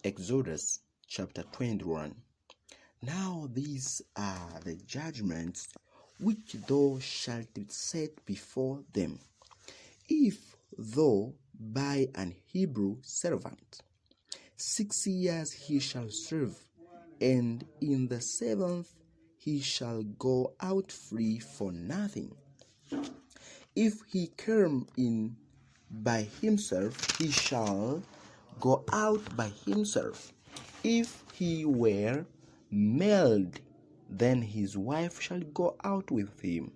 Exodus chapter 21. Now these are the judgments which thou shalt set before them. If thou buy an Hebrew servant, 6 years he shall serve, and in the 7th he shall go out free for nothing. If he come in by himself, he shall go out by himself. If he were married, then his wife shall go out with him.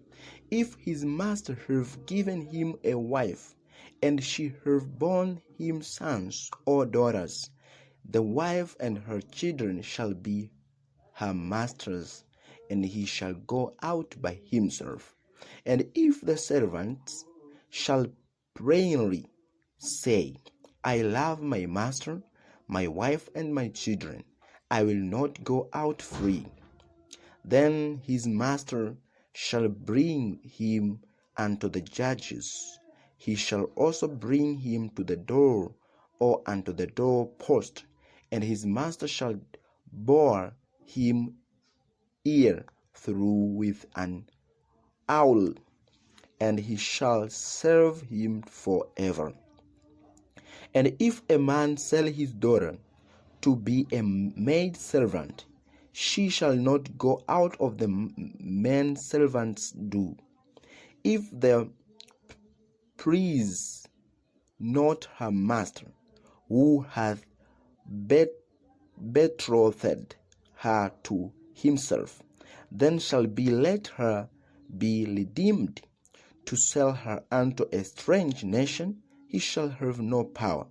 If his master have given him a wife, and she have borne him sons or daughters, the wife and her children shall be her master's, and he shall go out by himself. And if the servants shall plainly say, I love my master, my wife, and my children, I will not go out free, then his master shall bring him unto the judges. He shall also bring him to the door or unto the door post, and his master shall bore him ear through with an awl, and he shall serve him forever. And if a man sell his daughter to be a maid servant, she shall not go out of the men servants' do. If the please not her master, who hath betrothed her to himself, then shall be let her be redeemed. To sell her unto a strange nation, he shall have no power,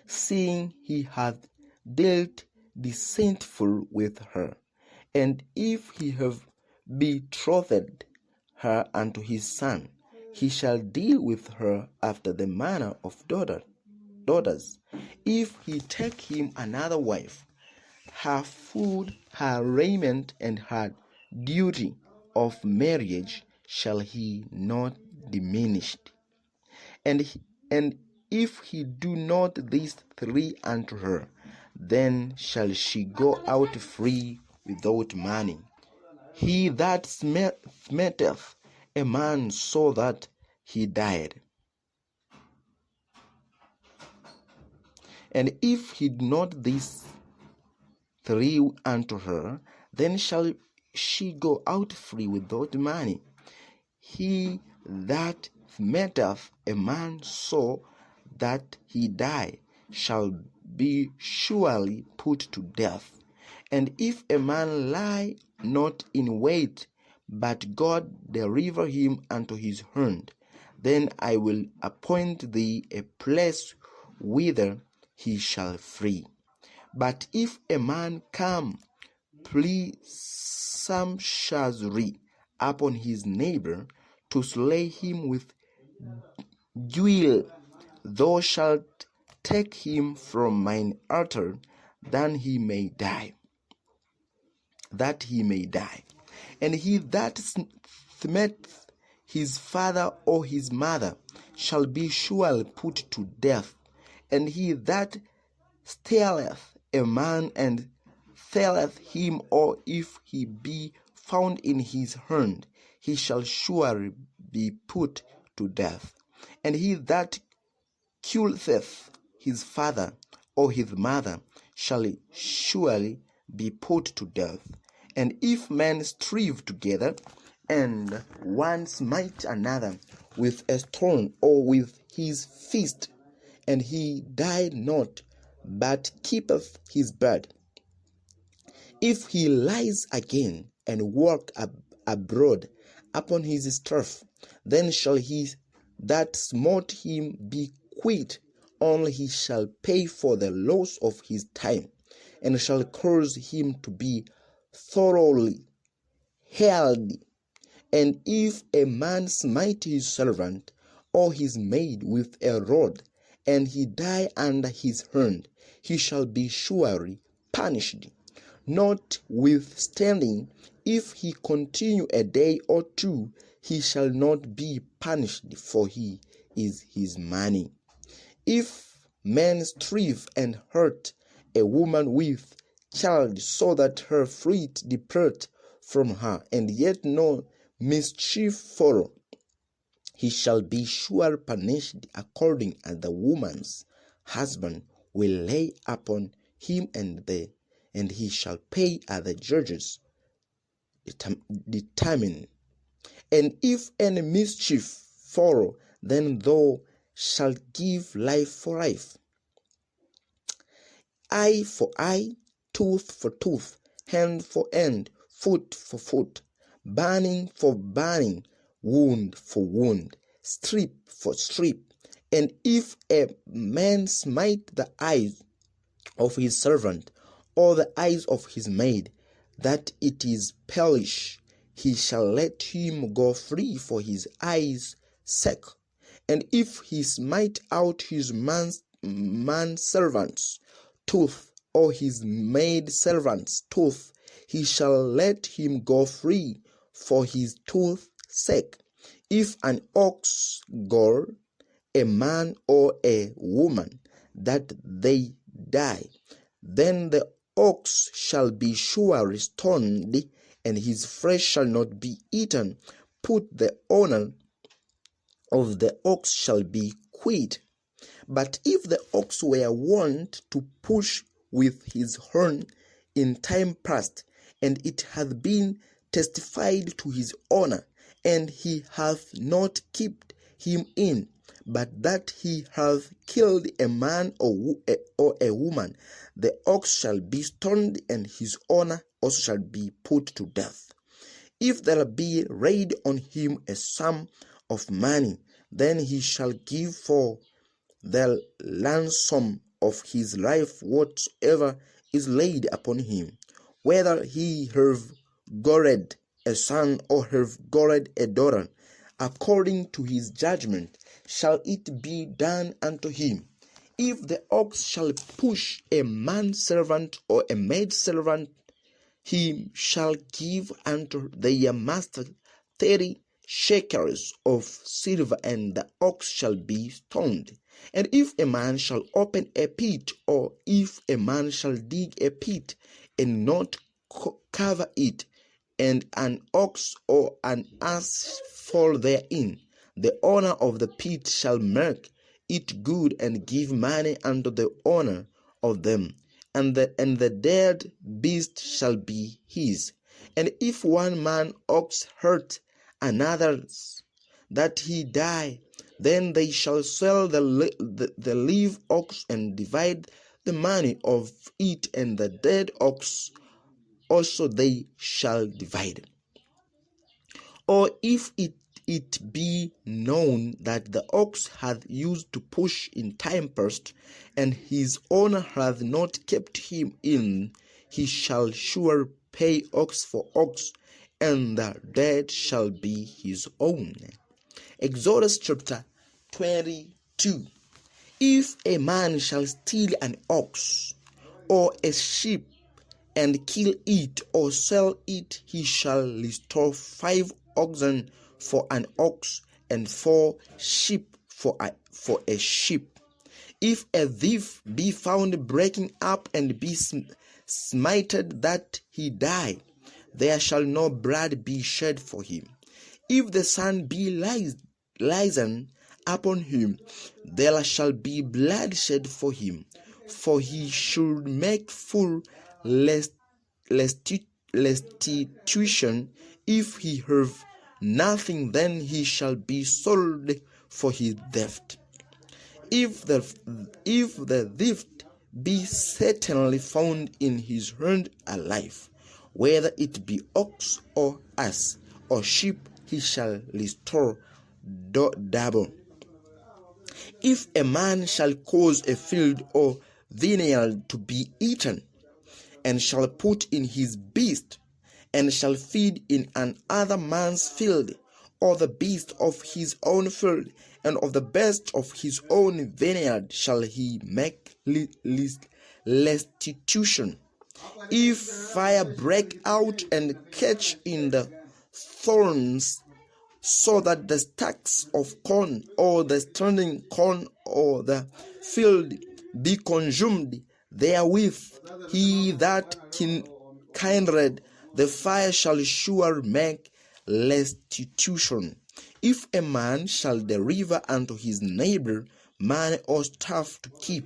seeing he hath dealt deceitful with her. And if he have betrothed her unto his son, he shall deal with her after the manner of daughters. If he take him another wife, her food, her raiment, and her duty of marriage shall he not diminish. And if he do not these 3 unto her, then shall she go out free without money. He that smiteth a man so that he died, and if he do not these 3 unto her, then shall she go out free without money. He that smiteth a man so that he die shall be surely put to death. And if a man lie not in wait, but God deliver him unto his hand, then I will appoint thee a place whither he shall flee. But if a man come presumptuously upon his neighbor to slay him with guile, thou shalt take him from mine altar, that he may die. And he that smiteth his father or his mother shall be surely put to death. And he that stealeth a man and selleth him, or if he be found in his hand, he shall surely be put to death. And he that killeth his father or his mother shall surely be put to death. And if men strive together, and one smite another with a stone or with his fist, and he die not, but keepeth his bed, if he lies again and walk abroad upon his turf, then shall he that smote him be quit, only he shall pay for the loss of his time, and shall cause him to be thoroughly held. And if a man smite his servant or his maid with a rod, and he die under his hand, he shall be surely punished. Notwithstanding, if he continue a day or 2, he shall not be punished, for he is his money. If men strive and hurt a woman with child, so that her feet depart from her, and yet no mischief follow, he shall be sure punished according as the woman's husband will lay upon him, and he shall pay as the judges determine. And if any mischief follow, then thou shalt give life for life, eye for eye, tooth for tooth, hand for hand, foot for foot, burning for burning, wound for wound, strip for strip. And if a man smite the eyes of his servant, or the eyes of his maid, that it is perish, he shall let him go free for his eyes' sake. And if he smite out his manservant's tooth, or his maid servant's tooth, he shall let him go free for his tooth's sake. If an ox gore a man or a woman, that they die, then the ox shall be surely stoned, and his flesh shall not be eaten. Put the owner of the ox shall be quit. But if the ox were wont to push with his horn in time past, and it hath been testified to his owner, and he hath not kept him in, but that he hath killed a man or a woman, the ox shall be stoned, and his owner also shall be put to death. If there be laid on him a sum of money, then he shall give for the ransom of his life whatsoever is laid upon him, whether he have gored a son or have gored a daughter, according to his judgment shall it be done unto him. If the ox shall push a manservant or a maidservant, he shall give unto their master 30 shekels of silver, and the ox shall be stoned. And if a man shall open a pit, or if a man shall dig a pit and not cover it, and an ox or an ass fall therein, the owner of the pit shall make it good and give money unto the owner of them, and the dead beast shall be his. And if one man ox hurt another's, that he die, then they shall sell the live ox and divide the money of it, and the dead ox also they shall divide. Or if it be known that the ox hath used to push in time past, and his owner hath not kept him in, he shall sure pay ox for ox, and the dead shall be his own. Exodus chapter 22. If a man shall steal an ox or a sheep and kill it or sell it, he shall restore 5 oxen for an ox, and 4 sheep for a sheep. If a thief be found breaking up and be smited that he die, there shall no blood be shed for him. If the sun be risen upon him, there shall be blood shed for him, for he should make full restitution. If he have nothing, then he shall be sold for his theft. If the thief be certainly found in his hand alive, whether it be ox or ass or sheep, he shall restore double. If a man shall cause a field or vineyard to be eaten, and shall put in his beast, and shall feed in another man's field, or the beast of his own field, and of the best of his own vineyard shall he make restitution. If fire break out and catch in the thorns, so that the stalks of corn or the standing corn or the field be consumed, therewith. He that kindred the fire shall sure make restitution. If a man shall deliver unto his neighbor money or stuff to keep,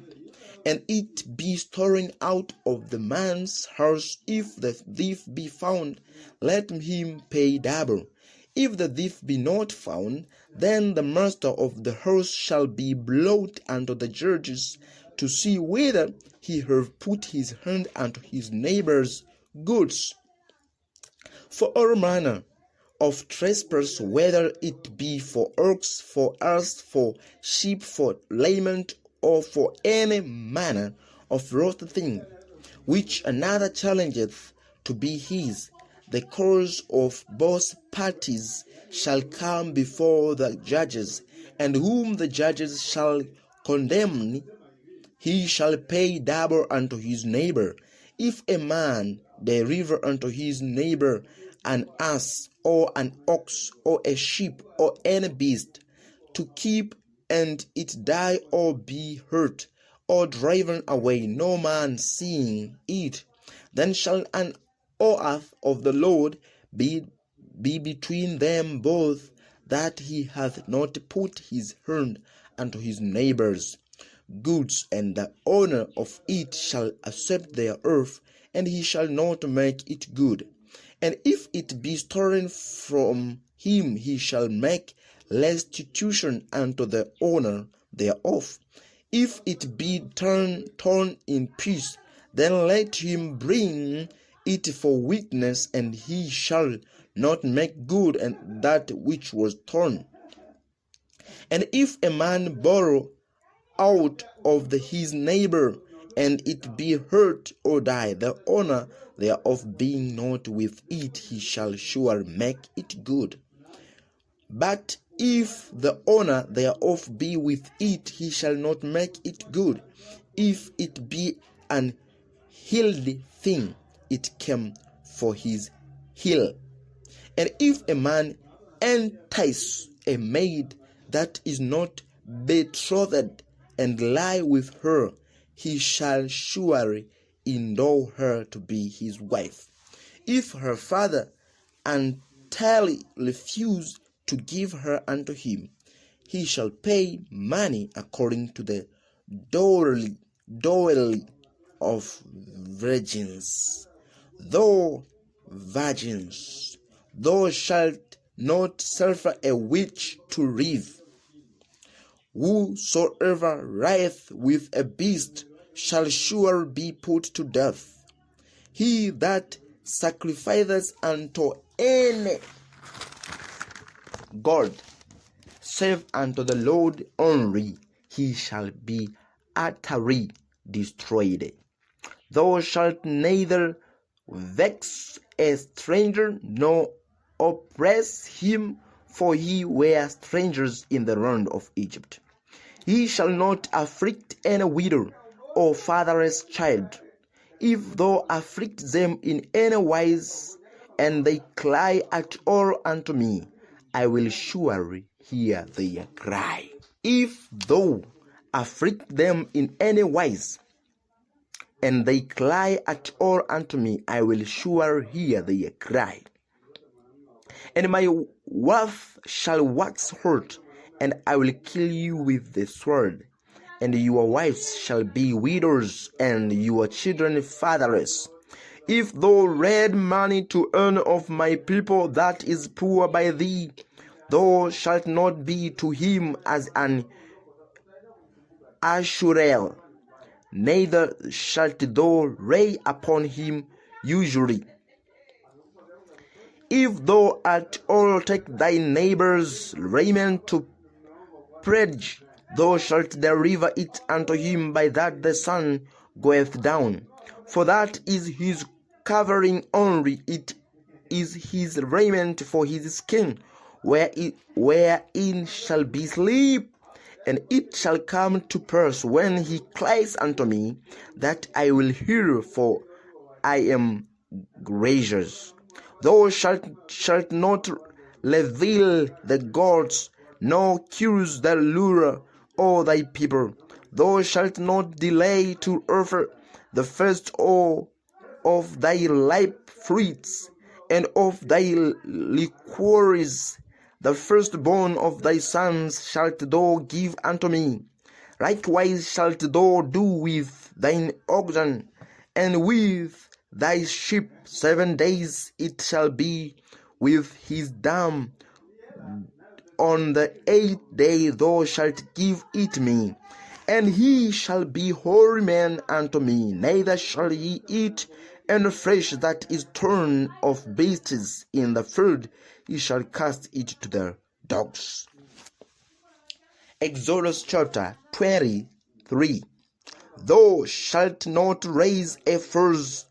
and it be stolen out of the man's house, if the thief be found, let him pay double. If the thief be not found, then the master of the house shall be brought unto the judges, to see whether he have put his hand unto his neighbor's goods. For all manner of trespass, whether it be for ox, for ass, for sheep, for raiment, or for any manner of wrought thing, which another challengeth to be his, the cause of both parties shall come before the judges, and whom the judges shall condemn, he shall pay double unto his neighbor. If a man deliver unto his neighbor an ass, or an ox, or a sheep, or any beast, to keep, and it die or be hurt, or driven away, no man seeing it, then shall an oath of the Lord be between them both, that he hath not put his hand unto his neighbor's goods, and the owner of it shall accept thereof, and he shall not make it good. And if it be stolen from him, he shall make restitution unto the owner thereof. If it be torn in pieces, then let him bring it for witness, and he shall not make good and that which was torn. And if a man borrow out of his neighbor, and it be hurt or die, the owner thereof being not with it, he shall sure make it good. But if the owner thereof be with it, he shall not make it good. If it be an healthy thing, it came for his heel. And if a man entice a maid that is not betrothed, and lie with her, he shall surely endow her to be his wife. If her father entirely refuse to give her unto him, he shall pay money according to the dowry of virgins. Thou shalt not suffer a witch to live. Whosoever lieth with a beast shall sure be put to death. He that sacrifices unto any god, save unto the Lord only, he shall be utterly destroyed. Thou shalt neither vex a stranger, nor oppress him, for ye were strangers in the land of Egypt. He shall not afflict any widow or fatherless child. If thou afflict them in any wise, and they cry at all unto me, I will surely hear their cry. If thou afflict them in any wise, and they cry at all unto me, I will surely hear their cry. And my wrath shall wax hot, and I will kill you with the sword, and your wives shall be widows, and your children fatherless. If thou lend money to earn of my people that is poor by thee, thou shalt not be to him as an usurer, neither shalt thou lay upon him usury. If thou at all take thy neighbor's raiment to pledge, thou shalt deliver it unto him by that the sun goeth down. For that is his covering only, it is his raiment for his skin, wherein shall be sleep. And it shall come to pass when he cries unto me, that I will hear, for I am gracious. Thou shalt not reveal the gods, nor curse the ruler or thy people. Thou shalt not delay to offer the first of thy ripe fruits, and of thy liquors, the firstborn of thy sons shalt thou give unto me. Likewise shalt thou do with thine oxen, and with thy sheep. 7 days it shall be with his dam. On the 8th day thou shalt give it me, and he shall be holy man unto me. Neither shall ye eat any flesh that is torn of beasts in the field. Ye shall cast it to the dogs. Exodus chapter 23. Thou shalt not raise a false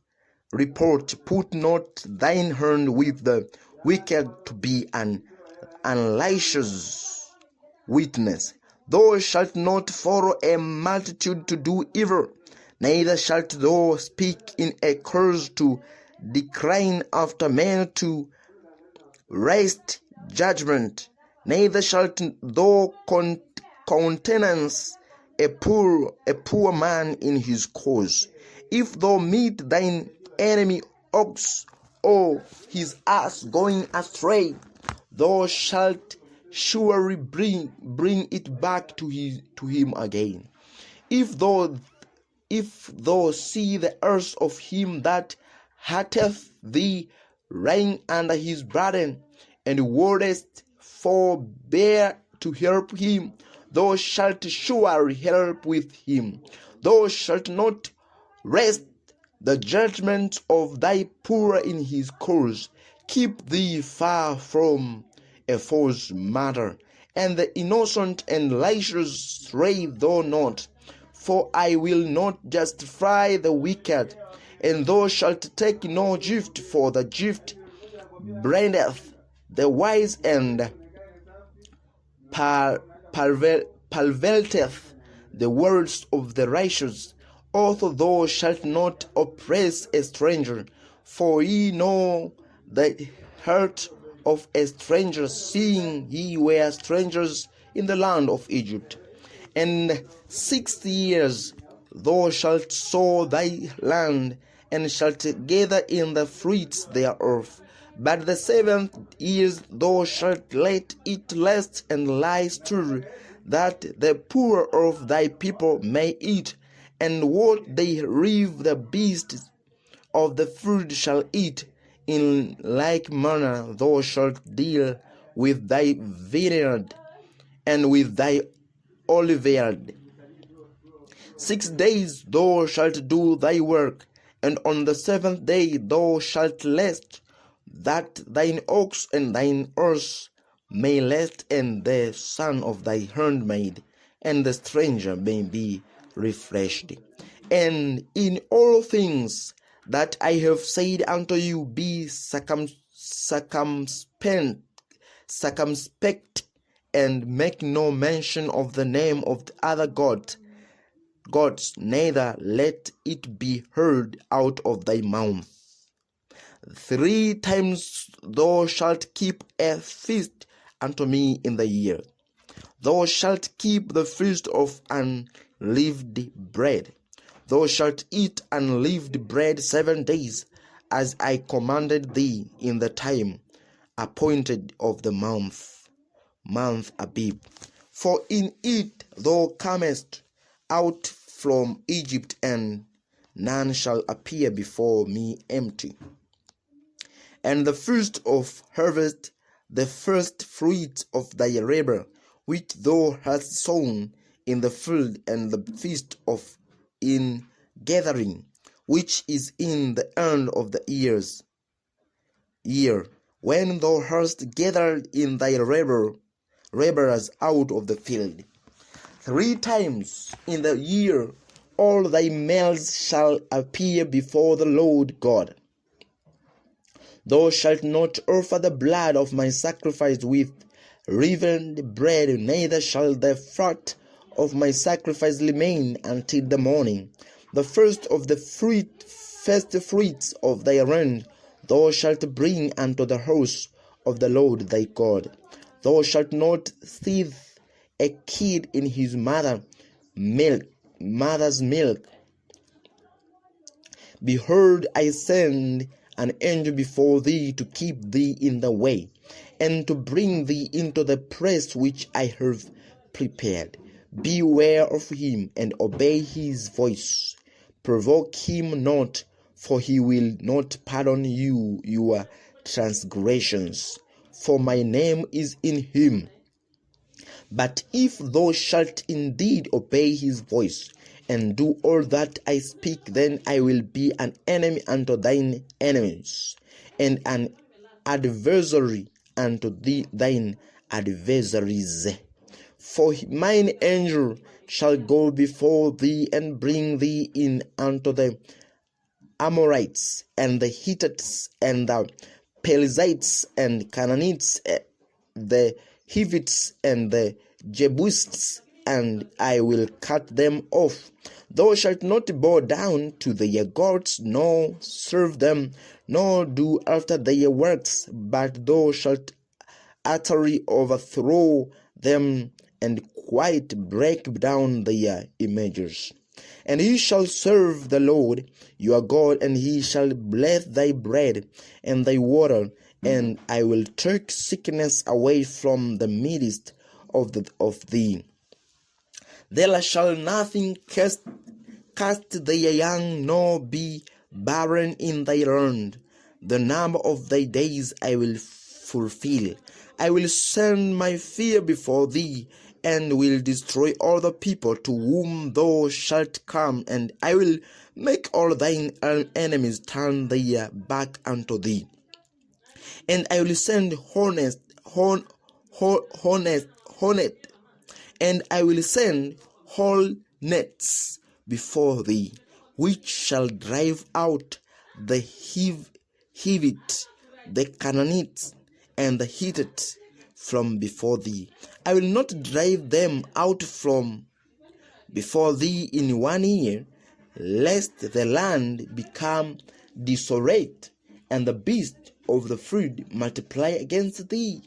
report. Put not thine hand with the wicked to be an unrighteous witness. Thou shalt not follow a multitude to do evil. Neither shalt thou speak in a curse to decline after men to wrest judgment. Neither shalt thou countenance a poor man in his cause. If thou meet thine enemy ox or his ass going astray, thou shalt surely bring it back to him again. If thou see the earth of him that hateth thee lying under his burden, and wouldest forbear to help him, thou shalt surely help with him. Thou shalt not wrest the judgment of thy poor in his cause. Keep thee far from a false matter, and the innocent and righteous slay thou not. For I will not justify the wicked, and thou shalt take no gift, for the gift blindeth the wise and perverteth the words of the righteous. Also thou shalt not oppress a stranger, for ye know the heart of a stranger, seeing ye were strangers in the land of Egypt. And 60 years thou shalt sow thy land, and shalt gather in the fruits thereof. But the 7th year thou shalt let it rest and lie still, that the poor of thy people may eat, and what they leave the beasts of the field shall eat. In like manner thou shalt deal with thy vineyard and with thy oliveyard. 6 days thou shalt do thy work, and on the 7th day thou shalt rest, that thine ox and thine ass may rest, and the son of thy handmaid and the stranger may be refreshed. And in all things that I have said unto you, be circumspect, and make no mention of the name of the other gods, neither let it be heard out of thy mouth. 3 times thou shalt keep a feast unto me in the year. Thou shalt keep the feast of unleavened bread. Thou shalt eat unleavened bread 7 days, as I commanded thee, in the time appointed of the month Abib. For in it thou camest out from Egypt, and none shall appear before me empty. And the feast of harvest, the first fruits of thy labor, which thou hast sown in the field, and the feast of ingathering, which is in the end of the year, when thou hast gathered in thy laborers out of the field. 3 times in the year all thy males shall appear before the Lord God. Thou shalt not offer the blood of my sacrifice with leavened bread, neither shall the fat of my sacrifice remain until the morning. The first fruits of thy land thou shalt bring unto the house of the Lord thy God. Thou shalt not seethe a kid in his mother's milk. Behold, I send an angel before thee to keep thee in the way, and to bring thee into the place which I have prepared. Beware of him, and obey his voice. Provoke him not, for he will not pardon you your transgressions, for my name is in him. But if thou shalt indeed obey his voice, and do all that I speak, then I will be an enemy unto thine enemies, and an adversary unto thine adversaries. For mine angel shall go before thee, and bring thee in unto the Amorites, and the Hittites, and the Perizzites, and Canaanites, the Hivites, and the Jebusites, and I will cut them off. Thou shalt not bow down to their gods, nor serve them, nor do after their works, but thou shalt utterly overthrow them, and quite break down their images. And he shall serve the Lord your God, and he shall bless thy bread and thy water, and I will take sickness away from the midst of thee. There shall nothing cast their young, nor be barren in thy land. The number of thy days I will fulfill. I will send my fear before thee, and will destroy all the people to whom thou shalt come, and I will make all thine enemies turn their back unto thee. And I will send hornet, and I will send hornets before thee, which shall drive out the Hivite, the Canaanites, and the Hittite from before thee. I will not drive them out from before thee in 1 year, lest the land become desolate, and the beasts of the field multiply against thee.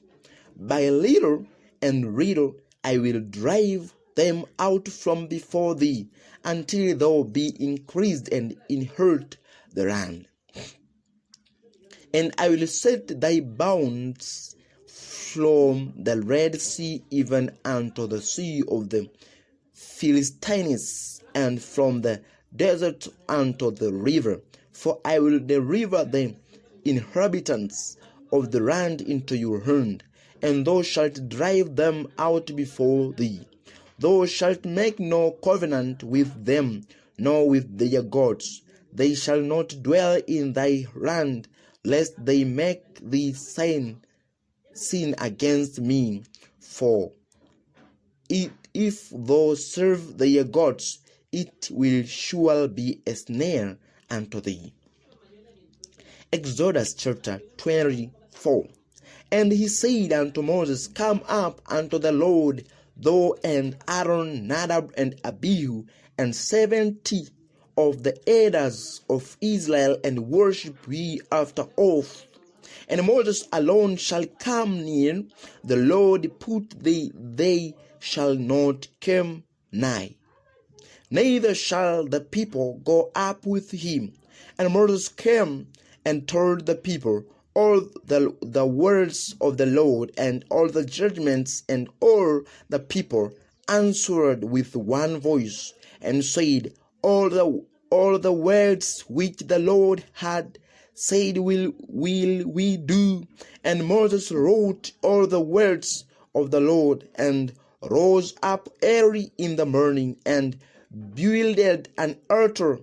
By little and little I will drive them out from before thee, until thou be increased and inherit the land. And I will set thy bounds from the Red Sea even unto the sea of the Philistines, and from the desert unto the river. For I will deliver the inhabitants of the land into your hand, and thou shalt drive them out before thee. Thou shalt make no covenant with them, nor with their gods. They shall not dwell in thy land, lest they make thee sin against me. For if thou serve their gods, it will surely be a snare unto thee. Exodus chapter 24. And he said unto Moses, Come up unto the Lord, thou and Aaron, Nadab and Abihu, and 70 of the elders of Israel, and worship ye after oath. And Moses alone shall come near the Lord, they shall not come nigh. Neither shall the people go up with him. And Moses came and told the people all the words of the Lord, and all the judgments, and all the people answered with one voice, and said, All the words which the Lord had said will we do. And Moses wrote all the words of the Lord, and rose up early in the morning, and builded an altar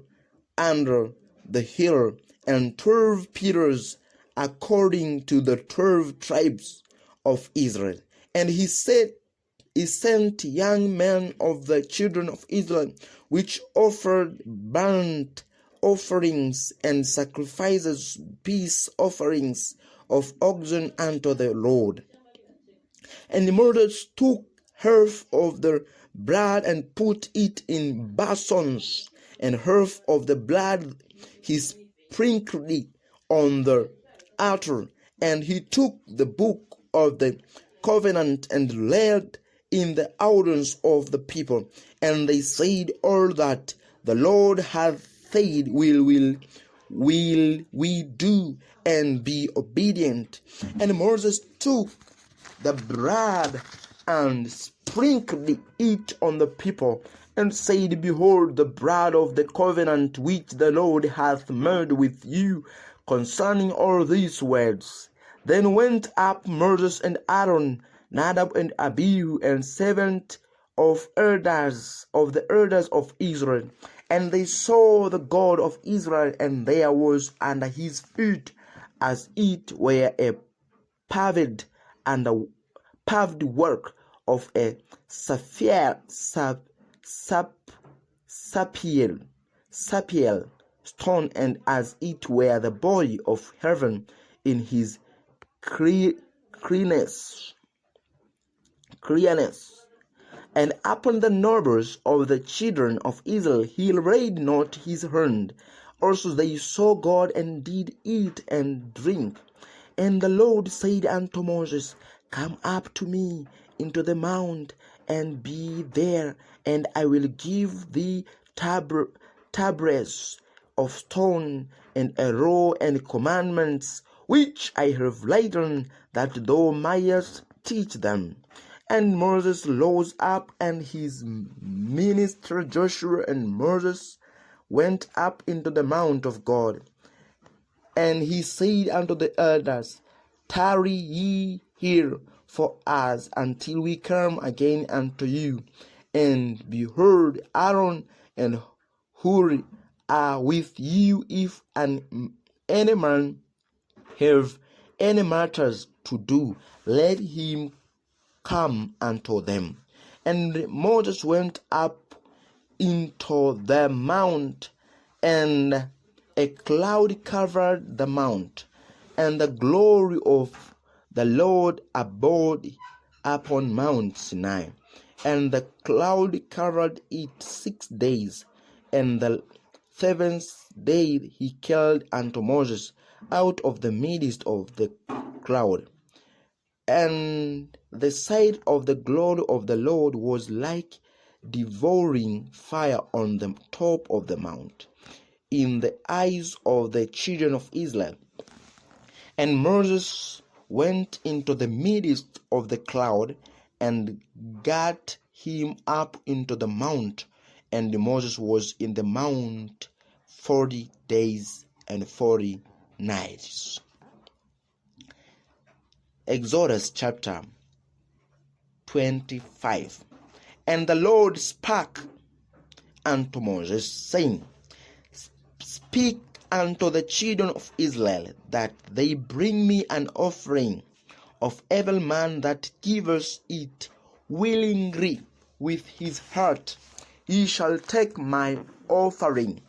under the hill, and 12 pillars according to the 12 tribes of Israel. And he sent young men of the children of Israel, which offered burnt offerings and sacrifices, peace offerings of oxen unto the Lord. And Moses took half of the blood and put it in basins, and half of the blood he sprinkled on the altar. And he took the book of the covenant and laid in the audience of the people. And they said, All that the Lord hath said, will we do and be obedient. And Moses took the bread and sprinkled it on the people, and said, Behold, the bread of the covenant which the Lord hath made with you concerning all these words. Then went up Moses and Aaron, Nadab and Abihu, and 70 of the elders of Israel. And they saw the God of Israel, and there was under his feet as it were a paved work of a sapphire stone, and as it were the body of heaven in his clearness. And upon the numbers of the children of Israel he laid not his hand. Also they saw God, and did eat and drink. And the Lord said unto Moses, Come up to me into the mount, and be there, and I will give thee tabrets of stone, and a row, and commandments, which I have written, that thou mayest teach them. And Moses rose up, and his minister Joshua and Moses went up into the mount of God. And he said unto the elders, Tarry ye here for us until we come again unto you. And behold, Aaron and Hur are with you. If any man have any matters to do, let him come unto them. And Moses went up into the mount, and a cloud covered the mount, and the glory of the Lord abode upon Mount Sinai. And the cloud covered it 6 days, and the 7th day he called unto Moses out of the midst of the cloud. And the sight of the glory of the Lord was like devouring fire on the top of the mount, in the eyes of the children of Israel. And Moses went into the midst of the cloud, and got him up into the mount. And Moses was in the mount 40 days and 40 nights. Exodus chapter 25. And the Lord spake unto Moses, saying, Speak unto the children of Israel, that they bring me an offering of every man that giveth it willingly with his heart. He shall take my offering.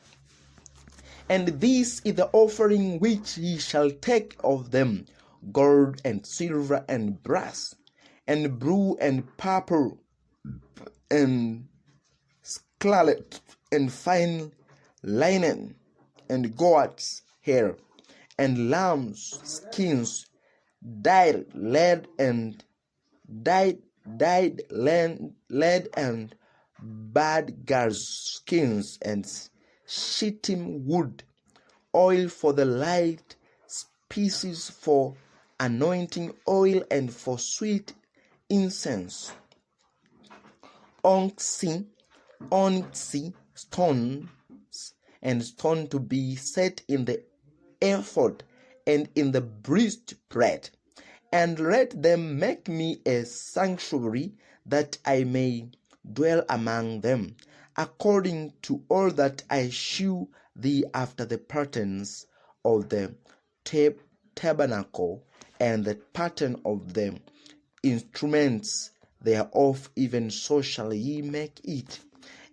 And this is the offering which he shall take of them: gold and silver and brass, and blue and purple, and scarlet, and fine linen, and goat's hair, and lamb's skins, dyed lead and badger's skins, and shittim wood, oil for the light, spices for anointing oil, and for sweet incense, onyx stones, and stone to be set in the ephod and in the breastplate. And let them make me a sanctuary, that I may dwell among them, according to all that I shew thee after the patterns of the tabernacle, and the pattern of the instruments thereof, even so shall ye make it.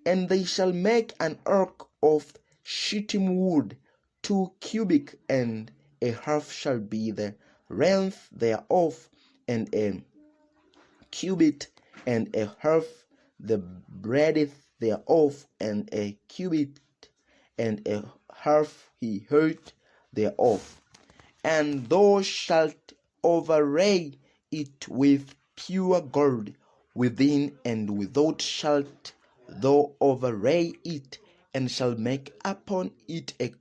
And they shall make an ark of shittim wood, 2 cubits, and a half shall be the length thereof, and a cubit and a half the breadth thereof, and a cubit and a half the height thereof. And thou shalt overlay it with pure gold, within and without shalt thou overlay it, and shall make upon it a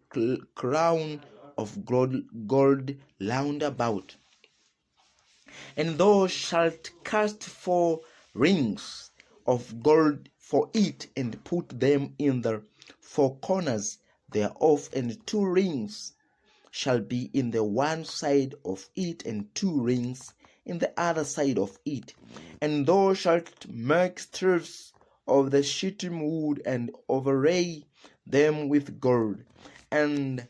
crown of gold round about. And thou shalt cast 4 rings of gold for it, and put them in the 4 corners thereof, and 2 rings shall be in the one side of it, and 2 rings in the other side of it. And thou shalt make staves of the shittim wood, and overlay them with gold. And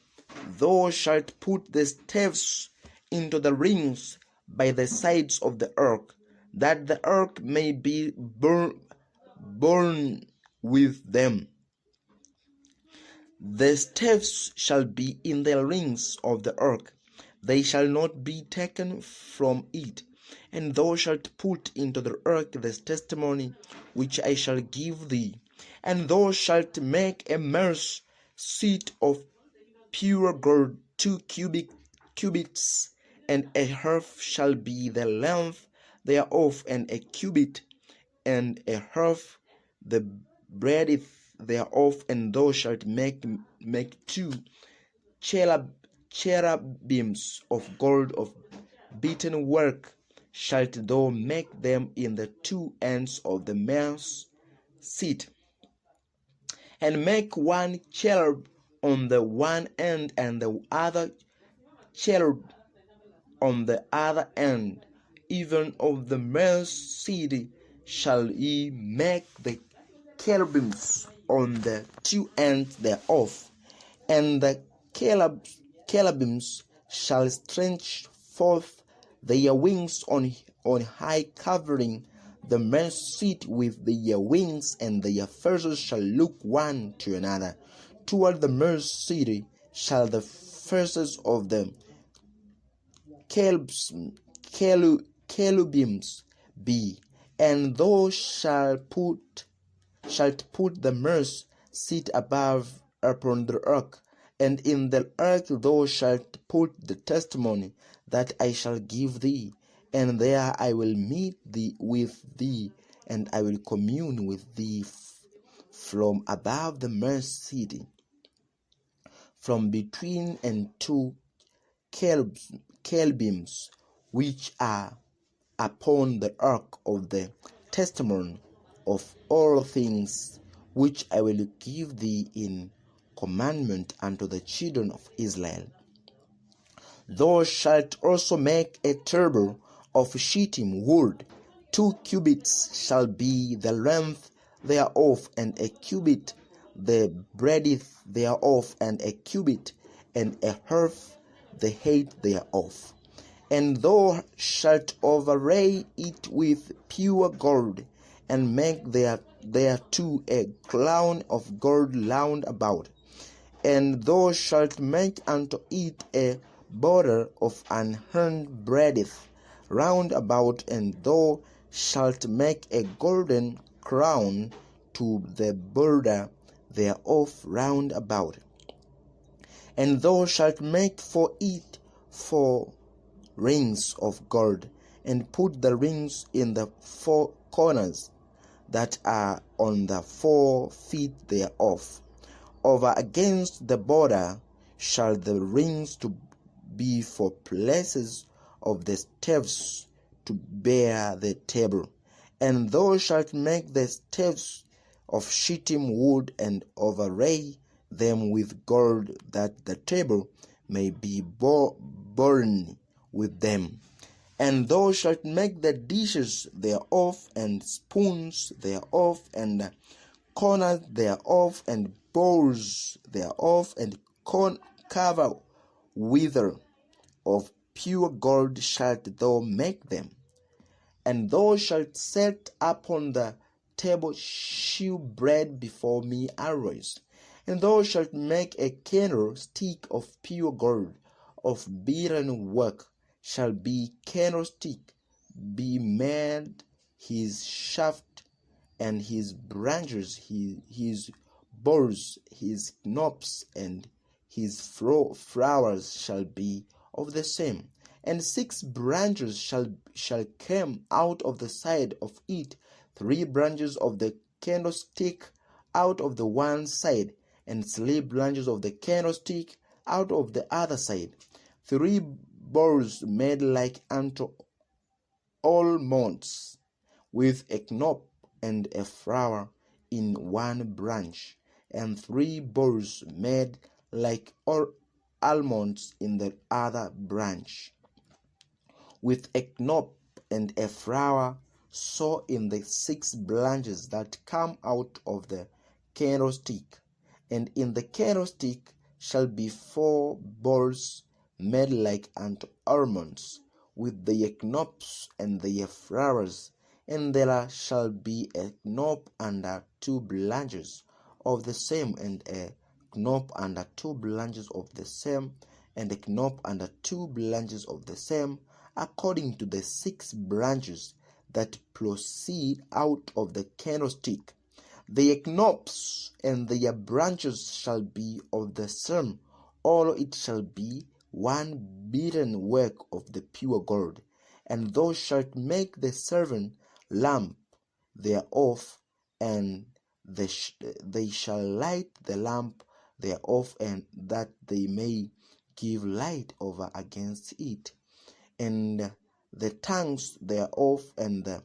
thou shalt put the staves into the rings by the sides of the ark, that the ark may be borne with them. The staves shall be in the rings of the ark, they shall not be taken from it. And thou shalt put into the ark the testimony which I shall give thee. And thou shalt make a mesh seat of pure gold, 2 cubits, and a half shall be the length thereof, and a cubit and a half the breadth thereof. And thou shalt make 2 cherubims of gold of beaten work. Shalt thou make them in the 2 ends of the mesh seat, and make 1 cherub on the one end, and the other cherub on the other end. Even of the mesh seat shall ye make the cherubims on the 2 ends thereof. And the cherubims shall stretch forth their wings on high, covering the mesh seat with their wings, and their faces shall look one to another. Toward the mesh seat shall the faces of the cherubims be. And thou shalt put the mesh seat above upon the ark, and in the ark thou shalt put the testimony that I shall give thee. And there I will meet with thee, and I will commune with thee from above the mesh seat, from between and 2 cherubims which are upon the ark of the testimony of all things, which I will give thee in commandment unto the children of Israel. Thou shalt also make a table of shittim wood. 2 cubits shall be the length thereof, and a cubit the breadth thereof, and a cubit and a half the height thereof. And thou shalt overlay it with pure gold, and make thereto a crown of gold round about. And thou shalt make unto it a border of an hand breadth round about, and thou shalt make a golden crown to the border thereof round about. And thou shalt make for it 4 rings of gold, and put the rings in the 4 corners that are on the 4 feet thereof. Over against the border shall the rings to be for places of the staves to bear the table. And thou shalt make the staves of shittim wood, and overlay them with gold, that the table may be borne with them. And thou shalt make the dishes thereof, and spoons thereof, and corners thereof, and bowls thereof, and cover wither of pure gold shalt thou make them. And thou shalt set upon the table shewbread before me always. And thou shalt make a candlestick of pure gold, of beaten work shall be candlestick, be made his shaft, and his branches, his boughs, his knops, and his flowers shall be of the same. And 6 branches shall come out of the side of it, 3 branches of the candlestick out of the one side, and 3 branches of the candlestick out of the other side. 3 bowls made like unto almonds, with a knop and a flower in one branch, and 3 bowls made like almonds in the other branch, with a knop and a flower so in the 6 branches that come out of the candlestick. And in the candlestick shall be 4 bowls made like unto almonds, with their knops and their flowers, and there shall be a knop under 2 branches of the same, and a knop under 2 branches of the same, and a knop under 2 branches of the same, according to the 6 branches that proceed out of the candlestick. Their knops and their branches shall be of the same, all it shall be one beaten work of the pure gold. And thou shalt make the 7 lamp thereof, and they shall light the lamp thereof, and that they may give light over against it. And the tongues thereof and the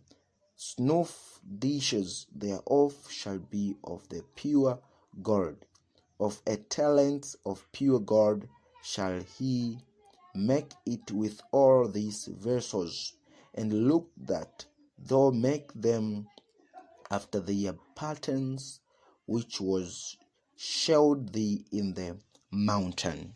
snuff dishes thereof shall be of the pure gold. Of a talent of pure gold shall he make it with all these vessels. And look that thou make them after their patterns which was showed thee in the mountain.